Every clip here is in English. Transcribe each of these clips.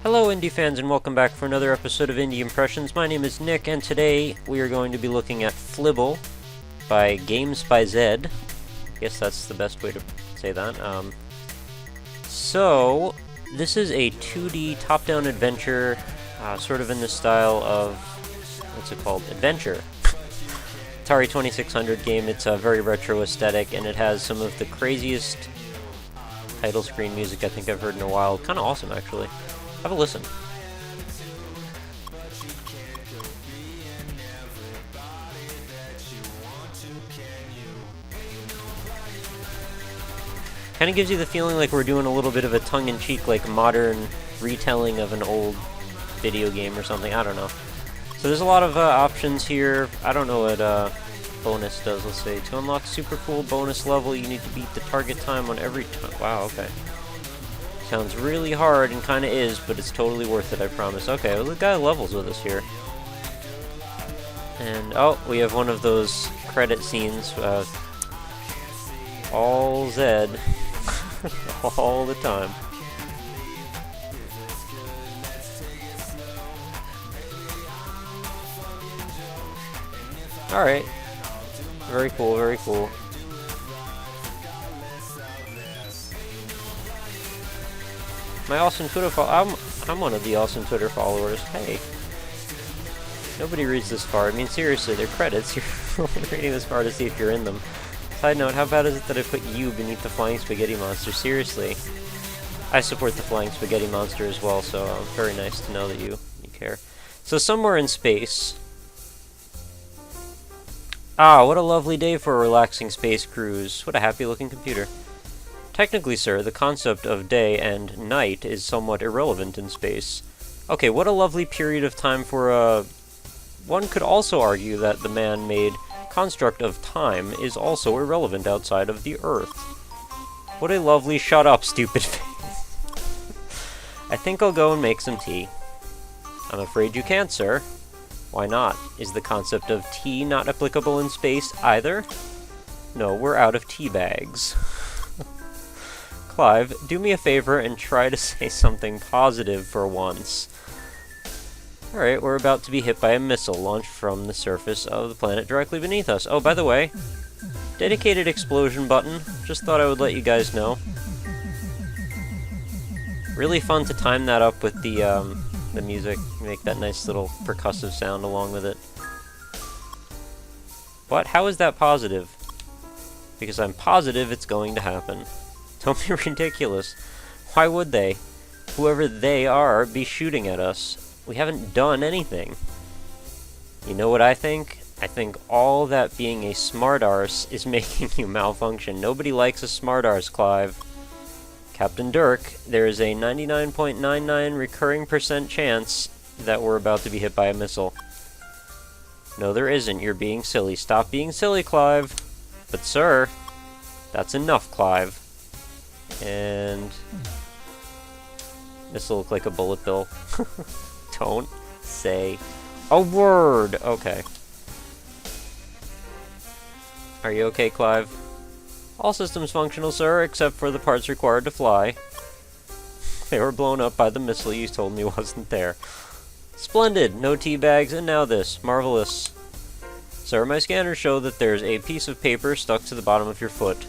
Hello indie fans and welcome back for another episode of Indie Impressions. My name is Nick and today we are going to be looking at Flibble by Games by Zed. I guess that's the best way to say that. So, this is a 2D top-down adventure, sort of in the style of, what's it called? Adventure. Atari 2600 game. It's a very retro aesthetic and it has some of the craziest title screen music I think I've heard in a while. Kind of awesome actually. Have a listen. Kind of gives you the feeling like we're doing a little bit of a tongue-in-cheek, like modern retelling of an old video game or something. I don't know. So there's a lot of options here. I don't know what bonus does. Let's say to unlock super cool bonus level, you need to beat the target time on every time. Wow. Okay. Sounds really hard, and kinda is, but it's totally worth it, I promise. Okay, well, the guy levels with us here. And, oh, we have one of those credit scenes, all Zed, all the time. Alright. Very cool, very cool. My awesome Twitter I'm one of the awesome Twitter followers. Hey. Nobody reads this far. I mean, seriously, they're credits. You're only reading this far to see if you're in them. Side note, how bad is it that I put you beneath the Flying Spaghetti Monster? Seriously. I support the Flying Spaghetti Monster as well, so very nice to know that you care. So somewhere in space... Ah, what a lovely day for a relaxing space cruise. What a happy-looking computer. Technically, sir, the concept of day and night is somewhat irrelevant in space. Okay, what a lovely period of time for a... One could also argue that the man-made construct of time is also irrelevant outside of the Earth. What a lovely shut up, stupid face. I think I'll go and make some tea. I'm afraid you can't, sir. Why not? Is the concept of tea not applicable in space either? No, we're out of tea bags. Clive, do me a favor and try to say something positive for once. Alright, we're about to be hit by a missile launched from the surface of the planet directly beneath us. Oh, by the way, dedicated explosion button. Just thought I would let you guys know. Really fun to time that up with the music. Make that nice little percussive sound along with it. What? How is that positive? Because I'm positive it's going to happen. Don't be ridiculous. Why would they? Whoever they are be shooting at us. We haven't done anything. You know what I think? I think all that being a smartarse is making you malfunction. Nobody likes a smartarse, Clive. Captain Dirk, there is a 99.99 recurring % chance that we're about to be hit by a missile. No, there isn't. You're being silly. Stop being silly, Clive. But sir, that's enough, Clive. And this will look like a bullet bill. Don't say a word. Okay. Are you okay, Clive? All systems functional, sir, except for the parts required to fly. They were blown up by the missile you told me wasn't there. Splendid. No tea bags, and now this. Marvelous. Sir, my scanners show that there's a piece of paper stuck to the bottom of your foot.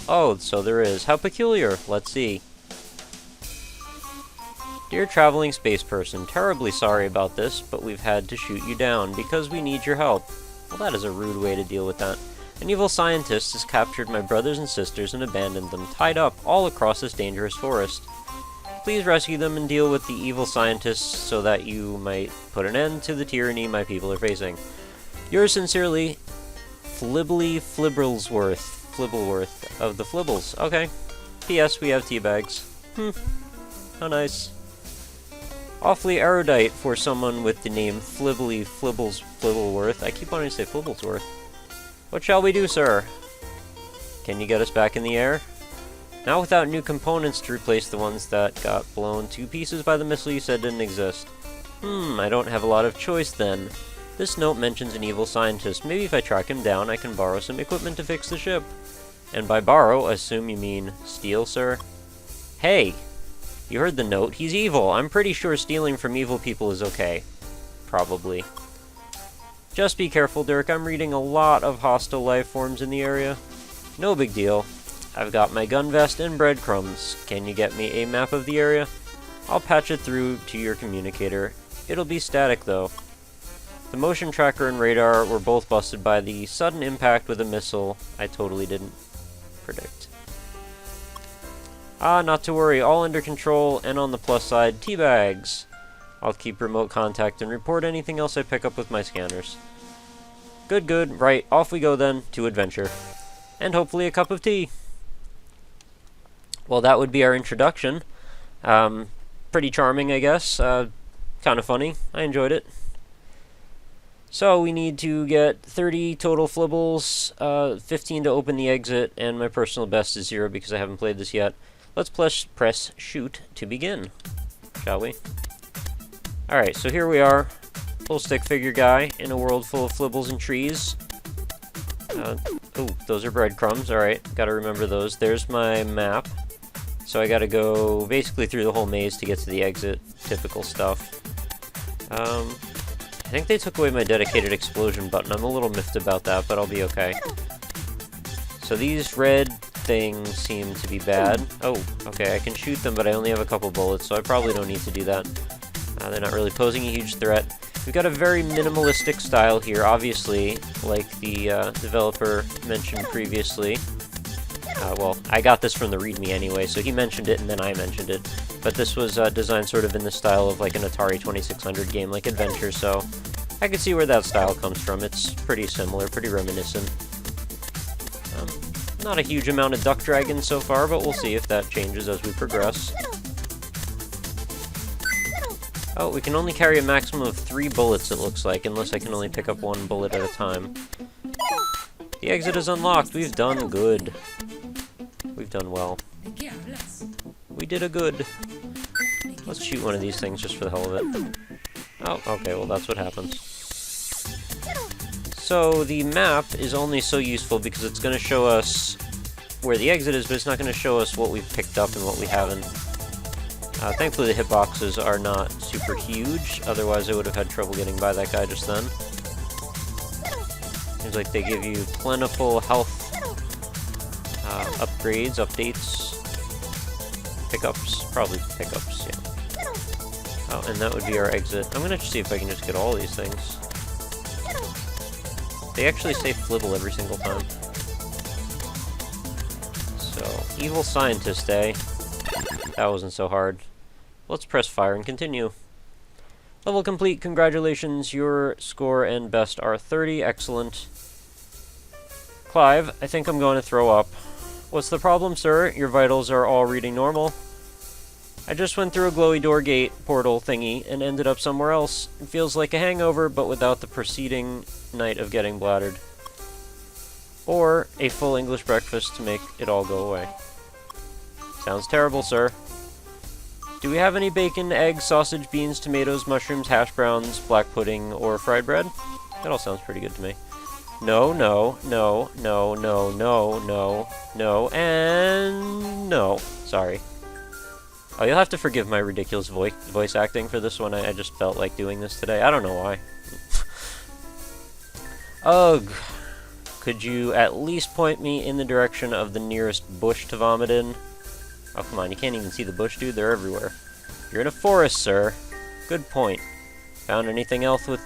Oh, so there is. How peculiar. Let's see. Dear traveling space person, terribly sorry about this, but we've had to shoot you down because we need your help. Well, that is a rude way to deal with that. An evil scientist has captured my brothers and sisters and abandoned them, tied up all across this dangerous forest. Please rescue them and deal with the evil scientists so that you might put an end to the tyranny my people are facing. Yours sincerely, Flibblesworth of the Flibbles. Okay. P.S. We have tea bags. How nice. Awfully erudite for someone with the name Flibblesworth. I keep wanting to say Flibblesworth. What shall we do, sir? Can you get us back in the air? Not without new components to replace the ones that got blown to pieces by the missile you said didn't exist. I don't have a lot of choice then. This note mentions an evil scientist. Maybe if I track him down, I can borrow some equipment to fix the ship. And by borrow, assume you mean steal, sir? Hey! You heard the note. He's evil. I'm pretty sure stealing from evil people is okay. Probably. Just be careful, Dirk. I'm reading a lot of hostile life forms in the area. No big deal. I've got my gun vest and breadcrumbs. Can you get me a map of the area? I'll patch it through to your communicator. It'll be static, though. The motion tracker and radar were both busted by the sudden impact with a missile I totally didn't predict. Ah, not to worry. All under control, and on the plus side, teabags. I'll keep remote contact and report anything else I pick up with my scanners. Good, good. Right, off we go then, to adventure. And hopefully a cup of tea. Well, that would be our introduction. Pretty charming, I guess. Kind of funny. I enjoyed it. So, we need to get 30 total Flibbles, 15 to open the exit, and my personal best is 0 because I haven't played this yet. Let's press shoot to begin, shall we? Alright, so here we are. Full stick figure guy in a world full of Flibbles and trees. Oh, those are breadcrumbs. Alright, gotta remember those. There's my map. So I gotta go basically through the whole maze to get to the exit. Typical stuff. I think they took away my dedicated explosion button. I'm a little miffed about that, but I'll be okay. So these red things seem to be bad. Oh, okay, I can shoot them, but I only have a couple bullets, so I probably don't need to do that. They're not really posing a huge threat. We've got a very minimalistic style here, obviously, like the developer mentioned previously. Well, I got this from the README anyway, so he mentioned it and then I mentioned it. But this was designed sort of in the style of like an Atari 2600 game, like Adventure, so I can see where that style comes from. It's pretty similar, pretty reminiscent. Not a huge amount of duck dragons so far, but we'll see if that changes as we progress. Oh, we can only carry a maximum of 3 bullets, it looks like, unless I can only pick up 1 bullet at a time. The exit is unlocked. We've done good. We've done well. We did a good. Let's shoot one of these things just for the hell of it. Oh, okay, well that's what happens. So the map is only so useful because it's going to show us where the exit is, but it's not going to show us what we've picked up and what we haven't. Thankfully the hitboxes are not super huge, otherwise I would have had trouble getting by that guy just then. Seems like they give you plentiful health upgrades, updates, pickups, probably pickups, yeah. Oh, and that would be our exit. I'm gonna see if I can just get all these things. They actually say Flibble every single time. So, evil scientist, eh? That wasn't so hard. Let's press fire and continue. Level complete, congratulations, your score and best are 30, excellent. Clive, I think I'm going to throw up. What's the problem, sir? Your vitals are all reading normal. I just went through a glowy door gate portal thingy and ended up somewhere else. It feels like a hangover, but without the preceding night of getting bladdered. Or a full English breakfast to make it all go away. Sounds terrible, sir. Do we have any bacon, eggs, sausage, beans, tomatoes, mushrooms, hash browns, black pudding, or fried bread? That all sounds pretty good to me. No, no, no, no, no, no, no, no, and no. Sorry. Oh, you'll have to forgive my ridiculous voice acting for this one. I just felt like doing this today. I don't know why. Ugh. Could you at least point me in the direction of the nearest bush to vomit in? Oh, come on, you can't even see the bush, dude. They're everywhere. You're in a forest, sir. Good point. Found anything else with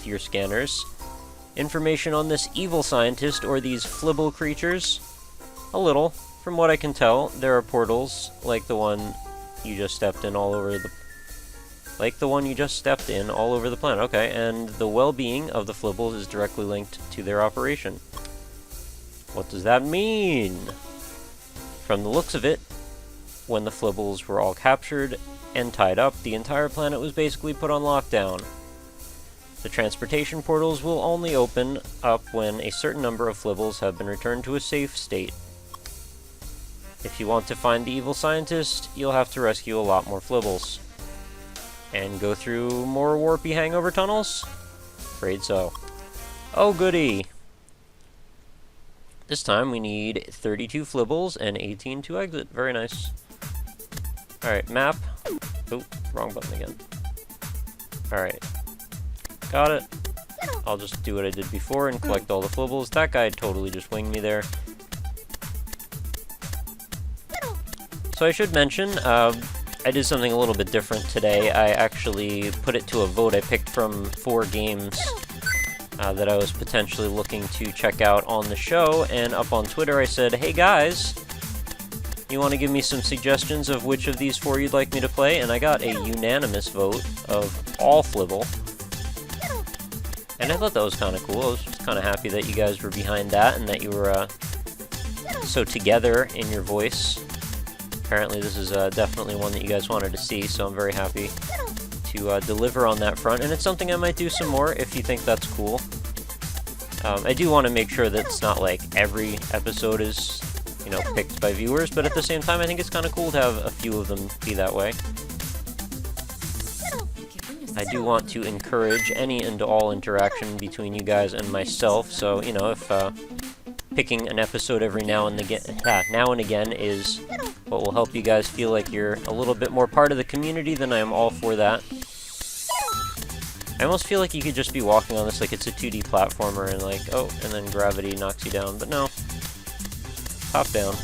your scanners? Information on this evil scientist or these Flibble creatures? A little. From what I can tell, there are portals like the one you just stepped in all over the planet. Okay, and the well-being of the Flibbles is directly linked to their operation. What does that mean? From the looks of it, when the Flibbles were all captured and tied up, the entire planet was basically put on lockdown. The transportation portals will only open up when a certain number of Flibbles have been returned to a safe state. If you want to find the evil scientist, you'll have to rescue a lot more Flibbles. And go through more warpy hangover tunnels? Afraid so. Oh goody! This time we need 32 Flibbles and 18 to exit. Very nice. Alright, map. Oh, wrong button again. Alright. Got it. I'll just do what I did before and collect all the Flibbles. That guy totally just winged me there. So I should mention, I did something a little bit different today. I actually put it to a vote. I picked from 4 games that I was potentially looking to check out on the show, and up on Twitter I said, hey guys, you want to give me some suggestions of which of these 4 you'd like me to play? And I got a unanimous vote of all Flibble. And I thought that was kind of cool. I was kind of happy that you guys were behind that and that you were so together in your voice. Apparently this is definitely one that you guys wanted to see, so I'm very happy to deliver on that front. And it's something I might do some more if you think that's cool. I do want to make sure that it's not like every episode is, you know, picked by viewers, but at the same time I think it's kind of cool to have a few of them be that way. I do want to encourage any and all interaction between you guys and myself, so, you know, if picking an episode every now and again is what will help you guys feel like you're a little bit more part of the community, then I am all for that. I almost feel like you could just be walking on this like it's a 2D platformer and like, oh, and then gravity knocks you down, but no. Top down.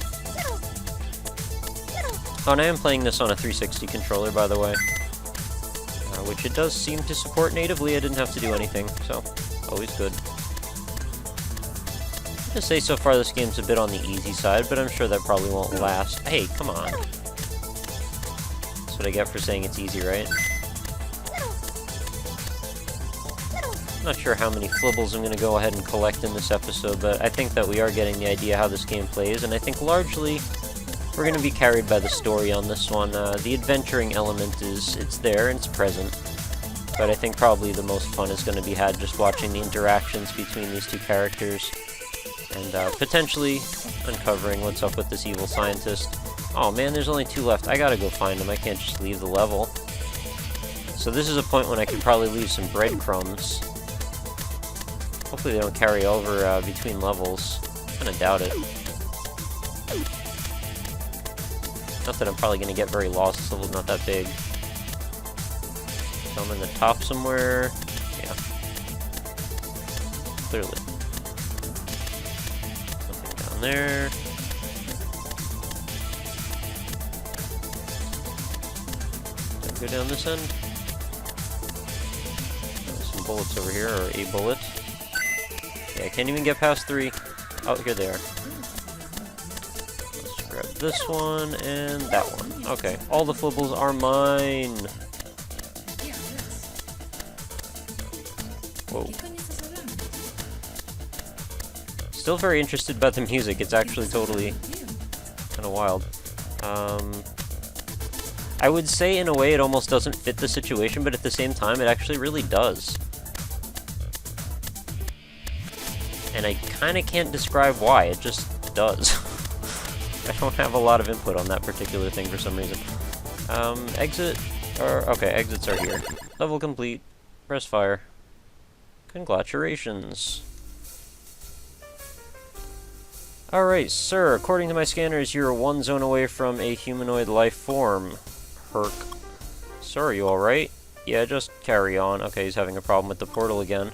Oh, and I am playing this on a 360 controller, by the way. Which it does seem to support natively. I didn't have to do anything, so always good. I'm gonna say so far this game's a bit on the easy side, but I'm sure that probably won't last. Hey, come on. That's what I get for saying it's easy, right? I'm not sure how many Flibbles I'm gonna go ahead and collect in this episode, but I think that we are getting the idea how this game plays, and I think largely we're going to be carried by the story on this one. The adventuring element it's there and it's present, but I think probably the most fun is going to be had just watching the interactions between these 2 characters and potentially uncovering what's up with this evil scientist. Oh man, there's only 2 left. I gotta go find them. I can't just leave the level. So this is a point when I could probably leave some breadcrumbs. Hopefully they don't carry over between levels. Kinda doubt it. Not that I'm probably going to get very lost, this level's not that big. So I'm in the top somewhere. Yeah. Clearly. Nothing down there. Did I go down this end? There's some bullets over here, or a bullet. Yeah, I can't even get past 3. Oh, here they are. Grab this one and that one. Okay, all the Flibbles are mine. Whoa. Still very interested about the music. It's actually totally kind of wild. I would say in a way it almost doesn't fit the situation, but at the same time it actually really does. And I kind of can't describe why. It just does. I don't have a lot of input on that particular thing for some reason. Exit, okay, exits are here. Level complete. Press fire. Congratulations. Alright, sir, according to my scanners, you're 1 zone away from a humanoid life form. Herc. Sir, are you alright? Yeah, just carry on. Okay, he's having a problem with the portal again.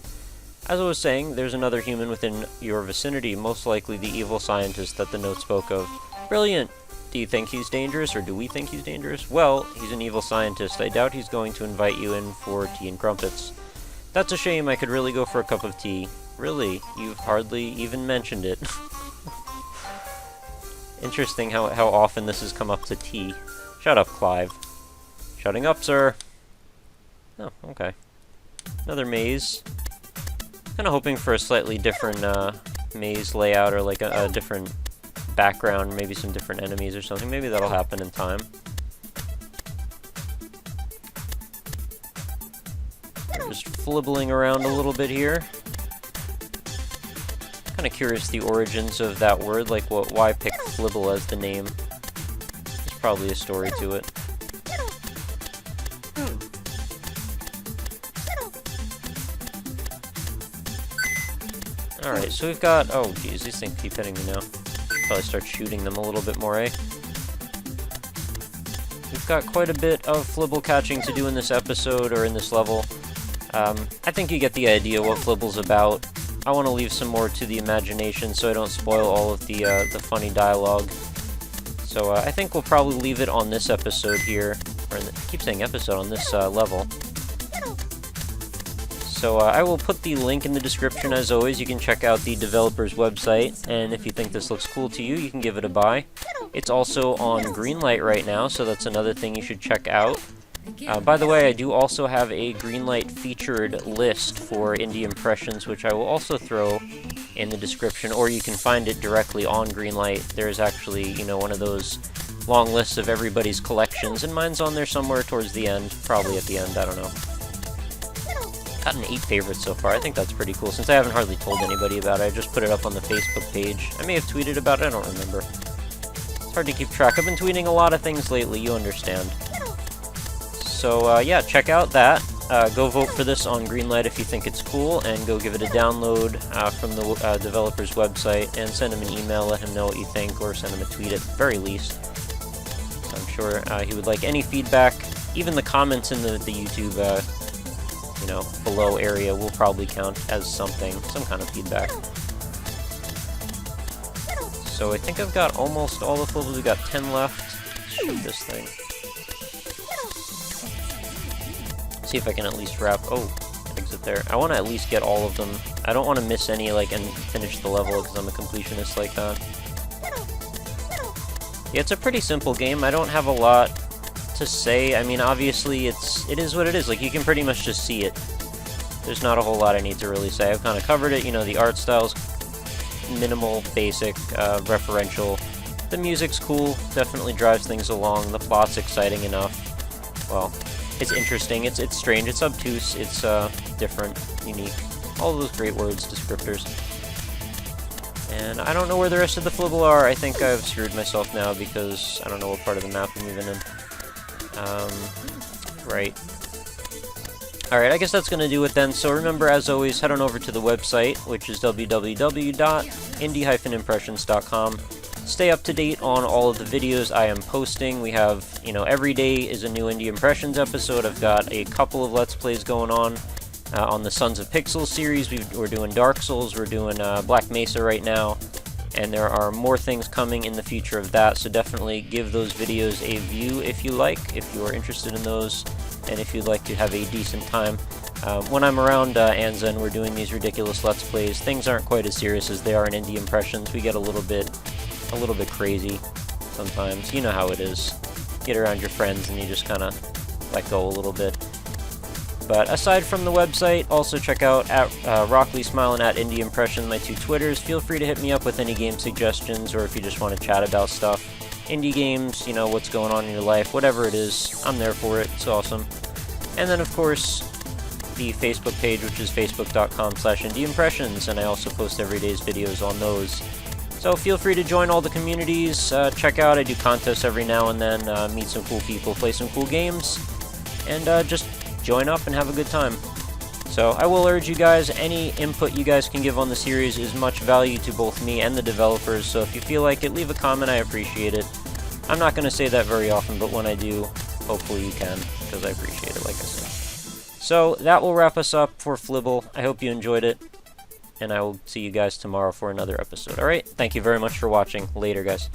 As I was saying, there's another human within your vicinity, most likely the evil scientist that the note spoke of. Brilliant! Do you think he's dangerous, or do we think he's dangerous? Well, he's an evil scientist. I doubt he's going to invite you in for tea and crumpets. That's a shame. I could really go for a cup of tea. Really? You've hardly even mentioned it. Interesting how often this has come up to tea. Shut up, Clive. Shutting up, sir. Oh, okay. Another maze. Kinda hoping for a slightly different maze layout, or like a different background, maybe some different enemies or something. Maybe that'll happen in time. I'm just flibbling around a little bit here. Kinda curious the origins of that word, like why pick Flibble as the name. There's probably a story to it. Alright, so we've got... Oh, geez, these things keep hitting me now. Probably start shooting them a little bit more, eh? we've got quite a bit of Flibble catching to do in this episode, or in this level. I think you get the idea what Flibble's about. I want to leave some more to the imagination so I don't spoil all of the funny dialogue. So I think we'll probably leave it on this episode here, or I keep saying episode, on this level. So I will put the link in the description as always. You can check out the developer's website, and if you think this looks cool to you, you can give it a buy. It's also on Greenlight right now, so that's another thing you should check out. By the way, I do also have a Greenlight featured list for indie impressions, which I will also throw in the description, or you can find it directly on Greenlight. There's actually, you know, one of those long lists of everybody's collections, and mine's on there somewhere towards the end, probably at the end, I don't know. Gotten 8 favorites so far. I think that's pretty cool. Since I haven't hardly told anybody about it, I just put it up on the Facebook page. I may have tweeted about it, I don't remember. It's hard to keep track. I've been tweeting a lot of things lately, you understand. So, yeah, check out that. Go vote for this on Greenlight if you think it's cool, and go give it a download from the developer's website, and send him an email, let him know what you think, or send him a tweet at the very least. So I'm sure he would like any feedback. Even the comments in the YouTube, you know, below area will probably count as something, some kind of feedback. So I think I've got almost all the Flibbles. We've got 10 left. Let's shoot this thing. See if I can at least wrap. Oh, exit there. I want to at least get all of them. I don't want to miss any, like, and finish the level because I'm a completionist like that. Yeah, it's a pretty simple game. I don't have a lot to say. I mean, obviously, it is what it is. Like, you can pretty much just see it. There's not a whole lot I need to really say. I've kind of covered it. You know, the art style's minimal, basic, referential. The music's cool. Definitely drives things along. The plot's exciting enough. Well, it's interesting, it's strange, it's obtuse, it's different, unique. All those great words, descriptors. And I don't know where the rest of the Flibble are. I think I've screwed myself now because I don't know what part of the map I'm moving in. Right. Alright, I guess that's going to do it then. So remember, as always, head on over to the website, which is www.indie-impressions.com. Stay up to date on all of the videos I am posting. We have, you know, every day is a new Indie Impressions episode. I've got a couple of Let's Plays going on the Sons of Pixels series. We're doing Dark Souls, we're doing Black Mesa right now, and there are more things coming in the future of that, so definitely give those videos a view if you like, if you are interested in those, and if you'd like to have a decent time. When I'm around Anza and we're doing these ridiculous Let's Plays, things aren't quite as serious as they are in Indie Impressions. We get a little bit crazy sometimes. You know how it is. Get around your friends and you just kind of let go a little bit. But aside from the website, also check out at RockLeeSmile and at Indie Impressions, my 2 Twitters. Feel free to hit me up with any game suggestions, or if you just want to chat about stuff. Indie games, you know, what's going on in your life, whatever it is, I'm there for it. It's awesome. And then, of course, the Facebook page, which is facebook.com/indieimpressions, and I also post every day's videos on those. So feel free to join all the communities, check out, I do contests every now and then, meet some cool people, play some cool games, and just join up and have a good time. So I will urge you guys, any input you guys can give on the series is much value to both me and the developers, so if you feel like it, leave a comment, I appreciate it. I'm not going to say that very often, but when I do, hopefully you can, because I appreciate it, like I said. So that will wrap us up for Flibble. I hope you enjoyed it, and I will see you guys tomorrow for another episode. Alright, thank you very much for watching. Later, guys.